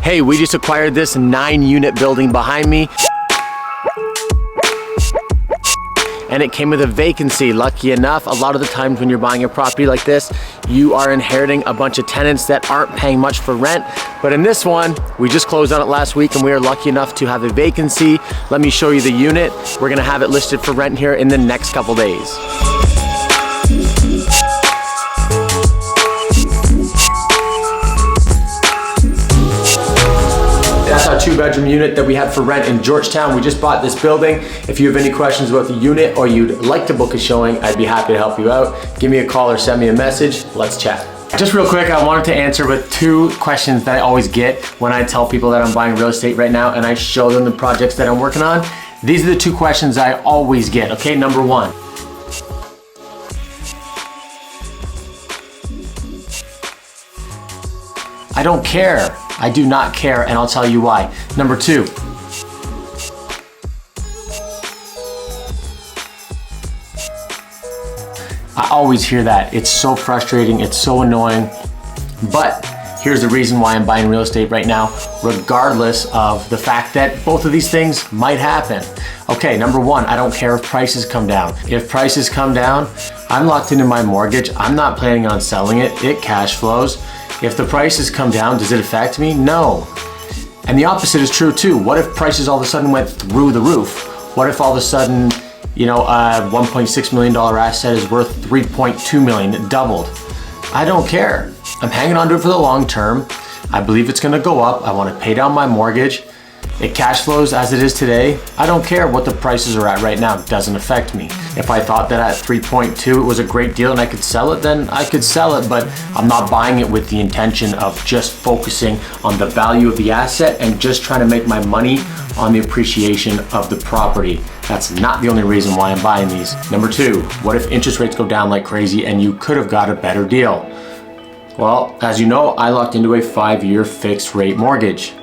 Hey, we just acquired this 9-unit building behind me. And it came with a vacancy. Lucky enough, a lot of the times when you're buying a property like this, you are inheriting a bunch of tenants that aren't paying much for rent. But in this one, we just closed on it last week and we are lucky enough to have a vacancy. Let me show you the unit. We're gonna have it listed for rent here in the next couple days. That's our 2-bedroom unit that we have for rent in Georgetown. We just bought this building. If you have any questions about the unit or you'd like to book a showing, I'd be happy to help you out. Give me a call or send me a message. Let's chat. Just real quick, I wanted to answer with 2 questions that I always get when I tell people that I'm buying real estate right now and I show them the projects that I'm working on. These are the 2 questions I always get, okay? Number 1. I don't care. I do not care, and I'll tell you why. Number 2. I always hear that. It's so frustrating, it's so annoying, but here's the reason why I'm buying real estate right now, regardless of the fact that both of these things might happen. Okay, number 1, I don't care if prices come down. If prices come down, I'm locked into my mortgage. I'm not planning on selling it. It cash flows. If the prices come down, does it affect me? No. And the opposite is true too. What if prices all of a sudden went through the roof? What if all of a sudden, you know, a $1.6 million asset is worth $3.2 million, it doubled? I don't care. I'm hanging on to it for the long term. I believe it's gonna go up. I wanna pay down my mortgage. It cash flows as it is today. I don't care what the prices are at right now. It doesn't affect me. If I thought that at 3.2 it was a great deal and I could sell it, then I could sell it, but I'm not buying it with the intention of just focusing on the value of the asset and just trying to make my money on the appreciation of the property. That's not the only reason why I'm buying these. Number 2, what if interest rates go down like crazy and you could have got a better deal? Well, as you know, I locked into a 5-year fixed rate mortgage.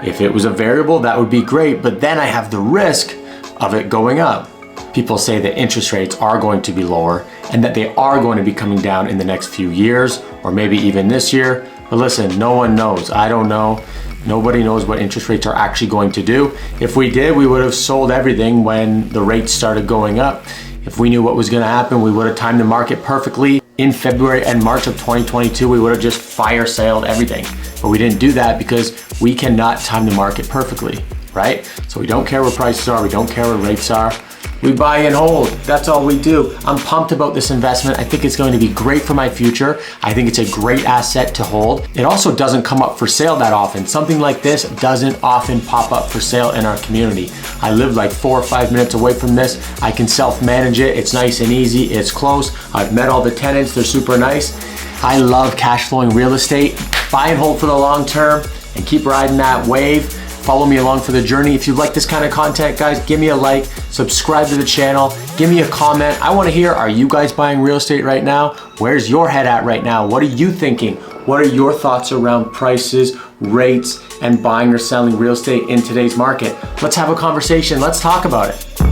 If it was a variable, that would be great, but then I have the risk of it going up. People say that interest rates are going to be lower and that they are going to be coming down in the next few years or maybe even this year. But listen, no one knows. I don't know. Nobody knows what interest rates are actually going to do. If we did, we would have sold everything when the rates started going up. If we knew what was going to happen, we would have timed the market perfectly. In February and March of 2022, we would have just fire saled everything. But we didn't do that because we cannot time the market perfectly, right? So we don't care where prices are, we don't care where rates are. We buy and hold, that's all we do. I'm pumped about this investment. I think it's going to be great for my future. I think it's a great asset to hold. It also doesn't come up for sale that often. Something like this doesn't often pop up for sale in our community. I live like 4 or 5 minutes away from this. I can self-manage it. It's nice and easy, it's close. I've met all the tenants, they're super nice. I love cash flowing real estate. Buy and hold for the long term and keep riding that wave. Follow me along for the journey. If you like this kind of content, guys, give me a like, subscribe to the channel, give me a comment. I want to hear, are you guys buying real estate right now? Where's your head at right now? What are you thinking? What are your thoughts around prices, rates, and buying or selling real estate in today's market? Let's have a conversation. Let's talk about it.